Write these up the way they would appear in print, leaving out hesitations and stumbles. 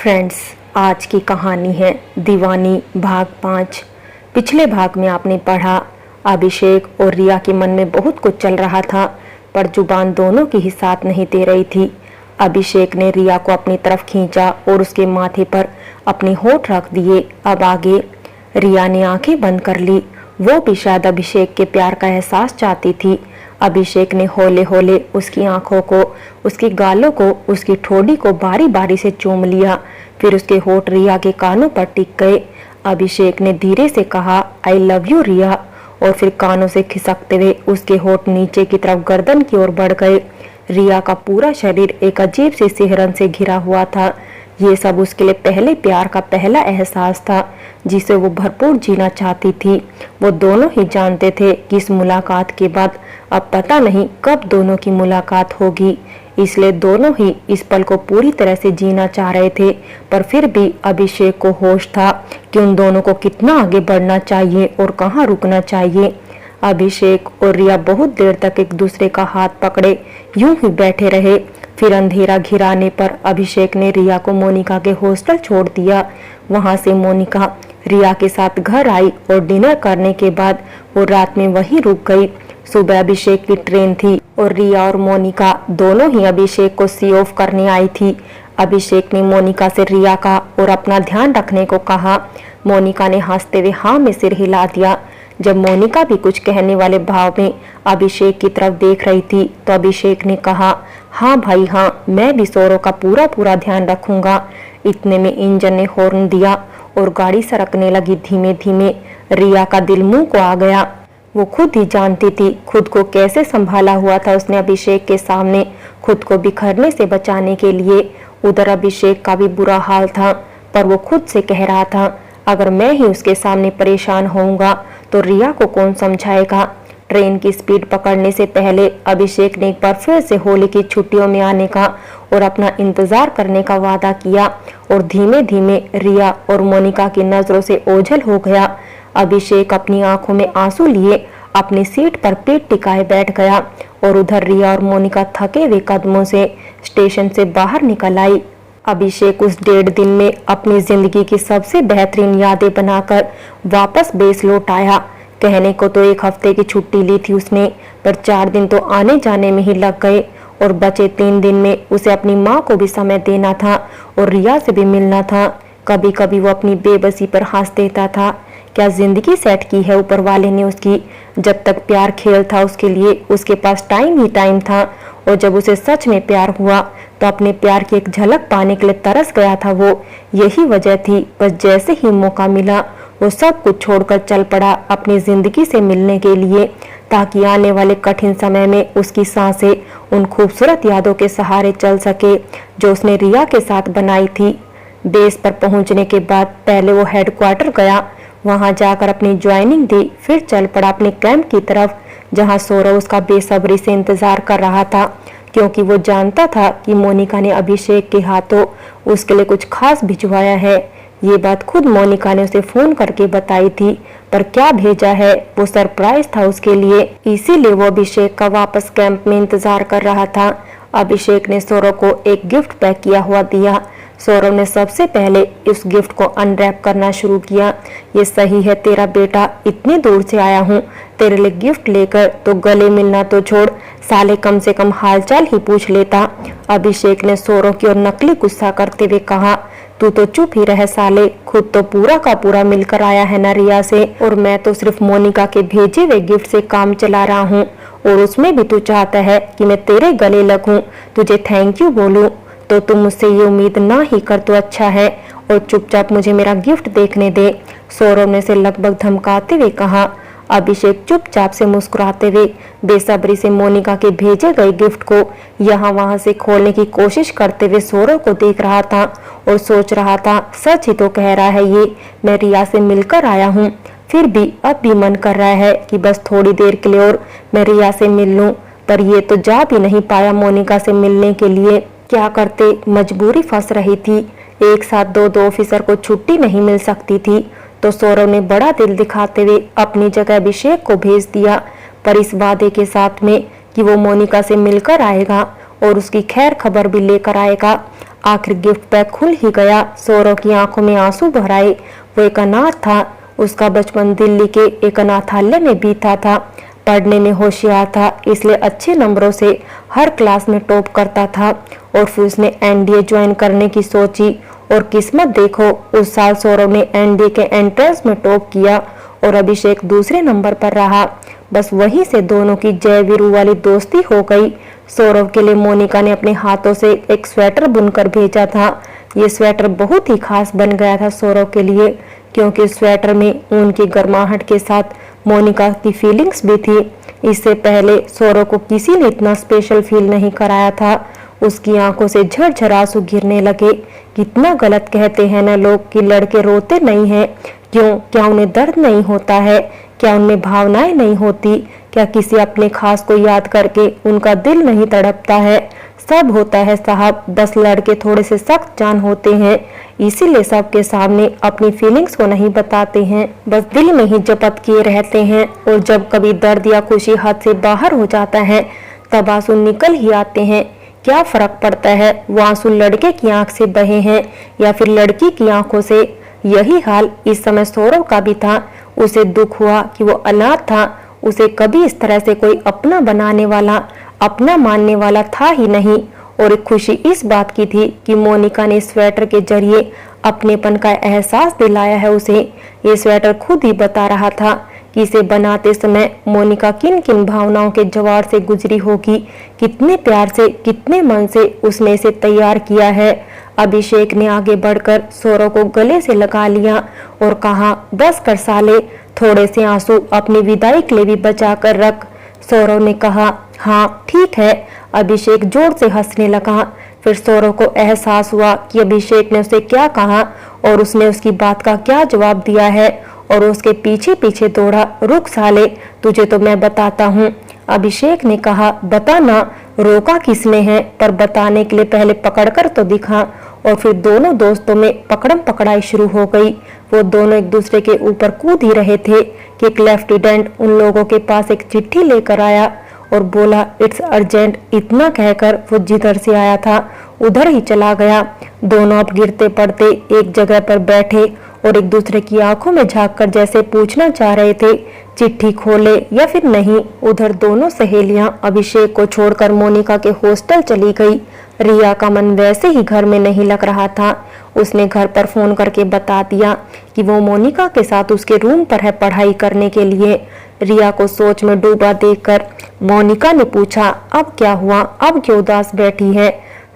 Friends, आज की कहानी है दीवानी भाग 5। पिछले भाग में आपने पढ़ा अभिषेक और रिया के मन में बहुत कुछ चल रहा था, पर जुबान दोनों की ही साथ नहीं दे रही थी। अभिषेक ने रिया को अपनी तरफ खींचा और उसके माथे पर अपने होठ रख दिए। अब आगे रिया ने आंखें बंद कर ली। वो भी शायद अभिषेक के प्यार का एहसास चाहती थी। अभिषेक ने हौले हौले उसकी आंखों को, उसके गालों को, उसकी ठोड़ी को बारी बारी से चूम लिया। फिर उसके होठ रिया के कानों पर टिक गए। अभिषेक ने धीरे से कहा, आई लव यू रिया, और फिर कानों से खिसकते हुए उसके होठ नीचे की तरफ गर्दन की ओर बढ़ गए। रिया का पूरा शरीर एक अजीब सी सिहरन से घिरा हुआ था। ये सब उसके लिए पहले प्यार का पहला एहसास था, जिसे वो भरपूर जीना चाहती थी। वो दोनों ही जानते थे कि इस मुलाकात के बाद अब पता नहीं कब दोनों की मुलाकात होगी, इसलिए दोनों ही इस पल को पूरी तरह से जीना चाह रहे थे। पर फिर भी अभिषेक को होश था कि उन दोनों को कितना आगे बढ़ना चाहिए और कहाँ रुकना चाहिए। अभिषेक और रिया बहुत देर तक एक दूसरे का हाथ पकड़े यूं ही बैठे रहे। फिर अंधेरा घिराने पर अभिषेक ने रिया को मोनिका के हॉस्टल छोड़ दिया। वहां से मोनिका रिया के साथ घर आई और डिनर करने के बाद वो रात में वहीं रुक गई। सुबह अभिषेक की ट्रेन थी और रिया और मोनिका दोनों ही अभिषेक को सी ऑफ करने आई थी। अभिषेक ने मोनिका से रिया का और अपना ध्यान रखने को कहा। मोनिका ने हंसते हुए हाँ में सिर हिला दिया। जब मोनिका भी कुछ कहने वाले भाव में अभिषेक की तरफ देख रही थी तो अभिषेक ने कहा, हाँ भाई हाँ, मैं भी सौरव का पूरा ध्यान रखूंगा। इतने में इंजन ने हॉर्न दिया और गाड़ी सरकने लगी धीमे धीमे। रिया का दिल मुंह को आ गया। वो खुद ही जानती थी खुद को कैसे संभाला हुआ था उसने अभिषेक के सामने, खुद को बिखरने से बचाने के लिए। उधर अभिषेक का भी बुरा हाल था, पर वो खुद से कह रहा था, अगर मैं ही उसके सामने परेशान होऊंगा तो रिया को कौन समझाएगा। ट्रेन की स्पीड पकड़ने से पहले अभिषेक ने एक बार फिर से होली की छुट्टियों में आने का और अपना इंतजार करने का वादा किया और धीमे धीमे रिया और मोनिका की नजरों से ओझल हो गया। अभिषेक अपनी आंखों में आंसू लिए अपनी सीट पर पीठ टिकाए बैठ गया और उधर रिया और मोनिका थके हुए कदमों से स्टेशन से बाहर निकल आई। अभिषेक उस 1.5 दिन में अपनी जिंदगी की सबसे बेहतरीन यादें बनाकर वापस बेस लौट आया। कहने को तो 1 हफ्ते की छुट्टी ली थी उसने, पर 4 दिन तो आने जाने में ही लग गए और बचे 3 दिन में उसे अपनी माँ को भी समय देना था और रिया से भी मिलना था। कभी कभी वो अपनी बेबसी पर हंस देता था। क्या जिंदगी सेट की है ऊपर वाले ने उसकी। जब तक प्यार खेल था उसके लिए, उसके पास टाइम ही टाइम था, और जब उसे सच में प्यार हुआ तो अपने प्यार की एक झलक पाने के लिए तरस गया था वो। यही वजह थी, बस जैसे ही मौका मिला वो सब कुछ छोड़कर चल पड़ा अपनी जिंदगी से मिलने के लिए, ताकि आने वाले कठिन समय में उसकी सांसें उन खूबसूरत यादों के सहारे चल सके जो उसने रिया के साथ बनाई थी। बेस पर पहुंचने के बाद पहले वो हेडक्वार्टर गया, वहां जाकर अपनी ज्वाइनिंग दी, फिर चल पड़ा अपने कैंप की तरफ, जहां सौरव उसका बेसब्री से इंतजार कर रहा था, क्योंकि वो जानता था कि मोनिका ने अभिषेक के हाथों उसके लिए कुछ खास भिजवाया है। ये बात खुद मोनिका ने उसे फोन करके बताई थी, पर क्या भेजा है वो सरप्राइज था उसके लिए, इसीलिए वो अभिषेक का वापस कैंप में इंतजार कर रहा था। अभिषेक ने सौरव को एक गिफ्ट पैक किया हुआ दिया। सौरव ने सबसे पहले इस गिफ्ट को अनरैप करना शुरू किया। ये सही है तेरा बेटा, इतनी दूर से आया हूँ तेरे लिए गिफ्ट लेकर, तो गले मिलना तो छोड़, साले कम से कम हालचाल ही पूछ लेता। अभिषेक ने सौरव की ओर नकली गुस्सा करते हुए कहा, तू तो चुप ही रह साले, खुद तो पूरा का पूरा मिलकर आया है ना रिया से, और मैं तो सिर्फ मोनिका के भेजे हुए गिफ्ट से काम चला रहा हूँ, और उसमें भी तू चाहता है कि मैं तेरे गले लगूं, तुझे थैंक यू बोलूं, तो तुम मुझसे ये उम्मीद ना ही कर तो अच्छा है, और चुपचाप मुझे मेरा गिफ्ट देखने दे। सौरव ने से लगभग धमकाते हुए कहा। अभिषेक चुपचाप से मुस्कुराते हुए बेसब्री से मोनिका के भेजे गए गिफ्ट को यहाँ वहां से खोलने की कोशिश करते हुए सौरव को देख रहा था और सोच रहा था, सच ही तो कह रहा है ये, मैं रिया से मिलकर आया हूँ, फिर भी अब भी मन कर रहा है कि बस थोड़ी देर के लिए और मैं रिया से मिल लूं, पर ये तो जा भी नहीं पाया मोनिका से मिलने के लिए। क्या करते, मजबूरी फंस रही थी। एक साथ दो ऑफिसर को छुट्टी नहीं मिल सकती थी, तो सौरव ने बड़ा दिल दिखाते हुए अपनी जगह अभिषेक को भेज दिया, पर इस वादे के साथ में कि वो मोनिका से मिलकर आएगा और उसकी खैर खबर भी लेकर आएगा। आखिर गिफ्ट पैक खुल ही गया। सौरव की आंखों में आंसू भर आए। वो एक अनाथ था। उसका बचपन दिल्ली के एक अनाथालय में बीता था। पढ़ने में होशियार था, इसलिए अच्छे नंबरों से हर क्लास में टॉप करता था। और फिर उसने एनडीए ज्वाइन करने की सोची और किस्मत देखो, उस साल सौरव ने एनडीए के एंट्रेंस में टॉप किया और अभिषेक दूसरे नंबर पर रहा। बस वहीं से दोनों की जय वीरू वाली दोस्ती हो गई। सौरव के लिए मोनिका ने अपने हाथों से एक स्वेटर बुनकर भेजा था। ये स्वेटर बहुत ही खास बन गया था सौरव के लिए, क्योंकि स्वेटर में ऊन की गर्माहट के साथ मोनिका की फीलिंग्स भी थी। इससे पहले सौरव को किसी ने इतना स्पेशल फील नहीं कराया था। उसकी आंखों से झरझर आंसू गिरने लगे। कितना गलत कहते हैं ना लोग कि लड़के रोते नहीं हैं। क्यों? क्या उन्हें दर्द नहीं होता है? क्या उनमें भावनाएं नहीं होती? क्या किसी अपने खास को याद करके उनका दिल नहीं तड़पता है? सब होता है साहब, बस लड़के थोड़े से सख्त जान होते हैं, इसीलिए सबके सामने अपनी फीलिंग्स को नहीं बताते हैं, बस दिल में ही जपत किए रहते हैं। और जब कभी दर्द या खुशी हद से बाहर हो जाता है तब आंसू निकल ही आते हैं। क्या फर्क पड़ता है वो आंसू लड़के की आंख से बहे हैं या फिर लड़की की आंखों से। यही हाल इस समय सौरव का भी था। उसे दुख हुआ कि वो अनाथ था। उसे कभी इस तरह से कोई अपना बनाने वाला, अपना मानने वाला था ही नहीं। और एक खुशी इस बात की थी कि मोनिका ने स्वेटर के जरिए अपनेपन का एहसास दिलाया है उसे। ये स्वेटर खुद ही बता रहा था कि इसे बनाते समय मोनिका किन किन भावनाओं के ज्वार से गुजरी होगी, कितने प्यार से, कितने मन से उसने इसे तैयार किया है। अभिषेक ने आगे बढ़कर सौरव को गले से लगा लिया और कहा, बस कर साले, थोड़े से आंसू अपनी विदाई के लिए भी बचा कर रख। सौरव ने कहा, हाँ ठीक है। अभिषेक जोर से हंसने लगा। फिर सौरव को एहसास हुआ कि अभिषेक ने उसे क्या कहा और उसने उसकी बात का क्या जवाब दिया है, और उसके पीछे पीछे दौड़ा। रुक साले, तुझे तो मैं बताता हूँ। अभिषेक ने कहा, बता ना। रोका किसने है, पर बताने के लिए पहले पकड़कर तो दिखा। और फिर दोनों दोस्तों में पकड़म पकड़ाई शुरू हो गई। वो दोनों एक दूसरे के ऊपर कूद ही रहे थे कि एक लेफ्टिनेंट उन लोगों के पास एक चिट्ठी लेकर आया और बोला, इट्स अर्जेंट। इतना कहकर वो जिधर से आया था उधर ही चला गया। दोनों अब गिरते पड़ते एक जगह पर बैठे और एक दूसरे की आंखों में झांककर जैसे पूछना चाह रहे थे, चिट्ठी खोले या फिर नहीं। उधर दोनों सहेलियां अभिषेक को छोड़कर मोनिका के हॉस्टल चली गई। रिया का मन वैसे ही घर में नहीं लग रहा था। उसने घर पर फोन करके बता दिया कि वो मोनिका के साथ उसके रूम पर है पढ़ाई करने के लिए। रिया को सोच में डूबा देखकर मोनिका ने पूछा, अब क्या हुआ, अब क्यों उदास बैठी है?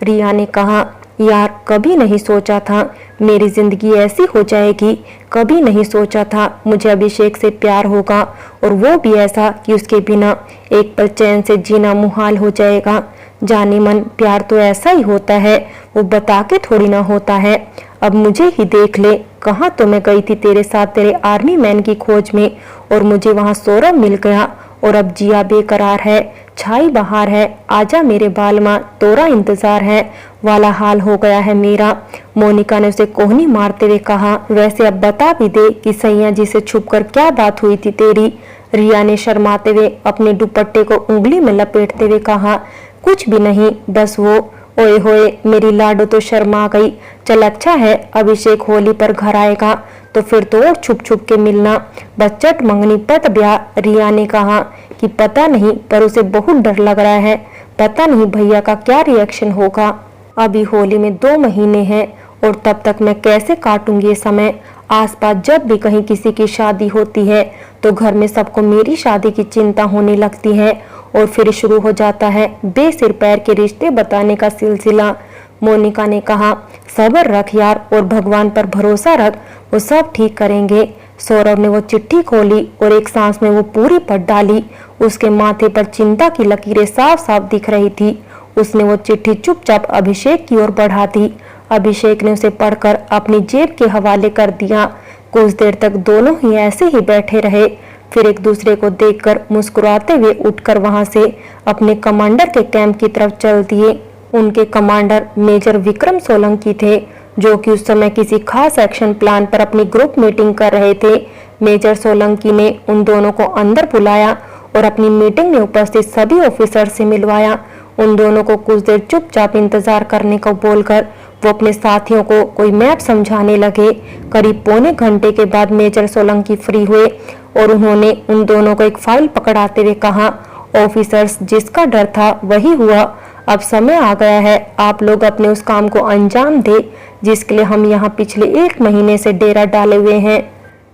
रिया ने कहा, यार कभी नहीं सोचा था मेरी जिंदगी ऐसी हो जाएगी। कभी नहीं सोचा था मुझे अभिषेक से प्यार होगा, और वो भी ऐसा कि उसके बिना एक पल चैन से जीना मुहाल हो जाएगा। जाने मन प्यार तो ऐसा ही होता है, वो बता के थोड़ी ना होता है। अब मुझे ही देख ले, कहाँ तो मैं गई थी तेरे साथ तेरे आर्मी मैन की खोज में, और मुझे वहाँ सौरव मिल गया, और अब जिया बेकरार है, छाई बहार है, आजा मेरे बालमा, तोरा इंतजार है वाला हाल हो गया है मेरा। मोनिका ने उसे कोहनी मारते हुए कहा, वैसे अब बता भी दे कि सैया जी से छुपकर क्या बात हुई थी तेरी। रिया ने शर्माते हुए अपने दुपट्टे को उंगली में लपेटते हुए कहा, कुछ भी नहीं, बस वो। ओए होए, मेरी लाडो तो शर्मा गई। चल अच्छा है, अभिषेक होली पर घर आएगा तो फिर तो और छुप छुप के मिलना, बच्चट मंगनी पट ब्याह। रिया ने कहा कि पता नहीं, पर उसे बहुत डर लग रहा है। पता नहीं भैया का क्या रिएक्शन होगा। अभी होली में 2 महीने हैं और तब तक मैं कैसे काटूंगी ये समय। आसपास जब भी कहीं किसी की शादी होती है तो घर में सबको मेरी शादी की चिंता होने लगती है, और फिर शुरू हो जाता है बेसिर पैर के रिश्ते बताने का सिलसिला। मोनिका ने कहा, सब्र रख यार और भगवान पर भरोसा रख, वो सब ठीक करेंगे। सौरव ने वो चिट्ठी खोली और एक सांस में वो पूरी पढ़ डाली। उसके माथे पर चिंता की लकीरें साफ साफ दिख रही थी। उसने वो चिट्ठी चुपचाप अभिषेक की ओर बढ़ा दी। अभिषेक ने उसे पढ़कर अपनी जेब के हवाले कर दिया। कुछ देर तक दोनों ही ऐसे ही बैठे रहे, फिर एक दूसरे को देखकर मुस्कुराते हुए उठकर वहां से अपने कमांडर के कैंप की तरफ चल दिए। उनके कमांडर मेजर विक्रम सोलंकी थे, जो कि उस समय किसी खास एक्शन प्लान पर अपनी ग्रुप मीटिंग कर रहे थे। मेजर सोलंकी ने उन दोनों को अंदर बुलाया और अपनी मीटिंग में उपस्थित सभी ऑफिसर से मिलवाया। उन दोनों को कुछ देर चुपचाप इंतजार करने को बोलकर वो अपने साथियों को कोई मैप समझाने लगे। करीब पौने घंटे के बाद मेजर सोलंकी फ्री हुए और उन्होंने उन दोनों को एक फाइल पकड़ाते हुए कहा, ऑफिसर्स, जिसका डर था वही हुआ। अब समय आ गया है, आप लोग अपने उस काम को अंजाम दे जिसके लिए हम यहाँ पिछले 1 महीने से डेरा डाले हुए हैं।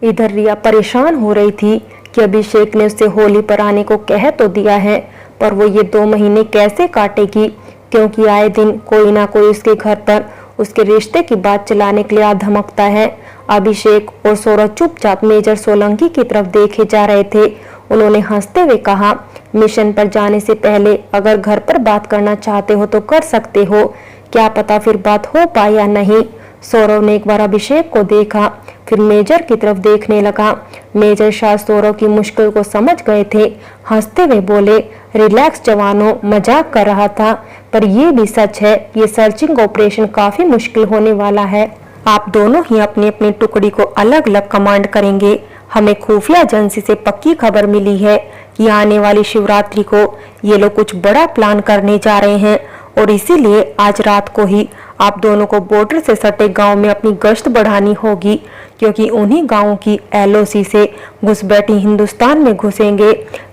इधर रिया परेशान हो रही थी कि अभिषेक ने उससे होली पर आने को कह तो दिया है, पर वो ये 2 महीने कैसे काटेगी, क्योंकि आए दिन कोई ना कोई उसके घर पर उसके रिश्ते की बात चलाने के लिए आ धमकता है। अभिषेक और सौरभ चुपचाप मेजर सोलंकी की तरफ देखे जा रहे थे। उन्होंने हंसते हुए कहा, मिशन पर जाने से पहले अगर घर पर बात करना चाहते हो तो कर सकते हो, क्या पता फिर बात हो पाए या नहीं। सौरभ ने एक बार अभिषेक को देखा, फिर मेजर की तरफ देखने लगा। मेजर शायद सौरभ की मुश्किल को समझ गए थे। हंसते हुए बोले, रिलैक्स जवानों, मजाक कर रहा था, पर यह भी सच है, ये सर्चिंग ऑपरेशन काफी मुश्किल होने वाला है। आप दोनों ही अपनी अपनी टुकड़ी को अलग अलग कमांड करेंगे। हमें खुफिया एजेंसी से पक्की खबर मिली है कि आने वाली शिवरात्रि को ये लोग कुछ बड़ा प्लान करने जा रहे हैं और इसीलिए आज रात को ही आप दोनों को बॉर्डर से सटे गांव में अपनी गश्त बढ़ानी होगी, क्योंकि उन्हीं गांवों की एलओसी से घुसपैठी हिंदुस्तान में घुसेंगे।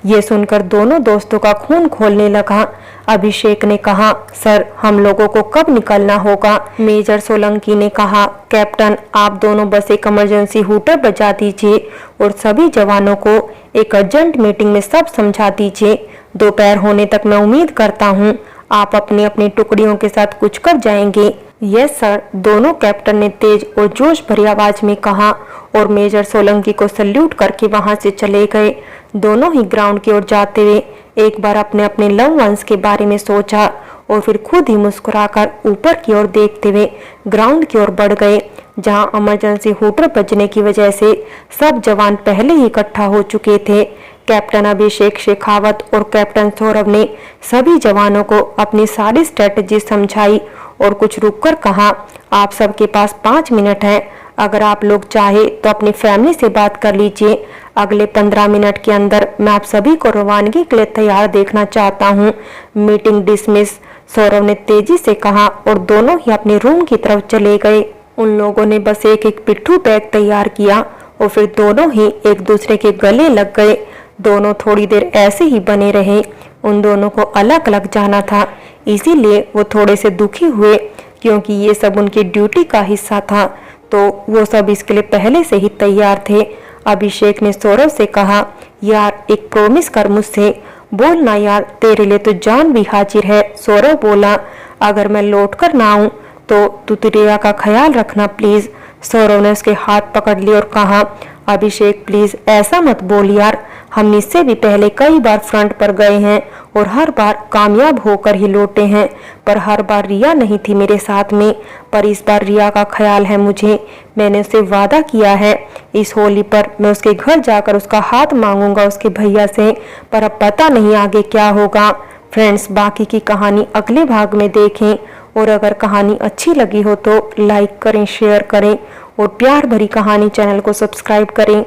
ये सुनकर दोनों दोस्तों का खून खौलने लगा। अभिषेक ने कहा, सर, हम लोगों को कब निकलना होगा? मेजर सोलंकी ने कहा, कैप्टन, आप दोनों बस एक इमरजेंसी हूटर बजा दीजिए और सभी जवानों को एक अर्जेंट मीटिंग में सब समझा दीजिए। दोपहर होने तक मैं उम्मीद करता हूँ आप अपनी अपनी टुकड़ियों के साथ कुछ कर जाएंगे। यस सर, दोनों कैप्टन ने तेज और जोश भरी आवाज में कहा और मेजर सोलंकी को सल्यूट करके वहां से चले गए। दोनों ही ग्राउंड की ओर जाते हुए एक बार अपने अपने लव वंस के बारे में सोचा और फिर खुद ही मुस्कुराकर ऊपर की ओर देखते हुए ग्राउंड की ओर बढ़ गए, जहां इमरजेंसी हूटर बजने की वजह से सब जवान पहले ही इकट्ठा हो चुके थे। कैप्टन अभिषेक शेखावत और कैप्टन सौरभ ने सभी जवानों को अपनी सारी स्ट्रेटजी समझाई और कुछ रुककर कहा, आप सबके पास 5 मिनट है। अगर आप लोग चाहे तो अपनी फैमिली से बात कर लीजिए। अगले 15 मिनट के अंदर मैं आप सभी को रवानगी के लिए तैयार देखना चाहता हूँ। मीटिंग डिसमिस, सौरभ ने तेजी से कहा और दोनों ही अपने रूम की तरफ चले गए। उन लोगों ने बस एक एक पिट्ठू बैग तैयार किया और फिर दोनों ही एक दूसरे के गले लग गए। दोनों थोड़ी देर ऐसे ही बने रहे। उन दोनों को अलग अलग जाना था, इसीलिए वो थोड़े से दुखी हुए, क्योंकि ये सब उनकी ड्यूटी का हिस्सा था, तो वो सब इसके लिए पहले से ही तैयार थे। अभिषेक ने सौरभ से कहा, यार एक प्रॉमिस कर मुझसे। बोल ना यार, तेरे लिए तो जान भी हाजिर है। सौरभ बोला, अगर मैं लौट कर ना आऊं तो तू रिया का ख्याल रखना प्लीज। सौरभ ने उसके हाथ पकड़ लिए और कहा, अभिषेक प्लीज ऐसा मत बोल यार, हम इससे भी पहले कई बार फ्रंट पर गए हैं और हर बार कामयाब होकर ही लौटे हैं, पर हर बार रिया नहीं थी मेरे साथ में, पर इस बार रिया का ख्याल है मुझे। मैंने उससे वादा किया है इस होली पर मैं उसके घर जाकर उसका हाथ मांगूंगा उसके भैया से, पर अब पता नहीं आगे क्या होगा। फ्रेंड्स, बाकी की कहानी अगले भाग में देखें और अगर कहानी अच्छी लगी हो तो लाइक करें, शेयर करें और प्यार भरी कहानी चैनल को सब्सक्राइब करें।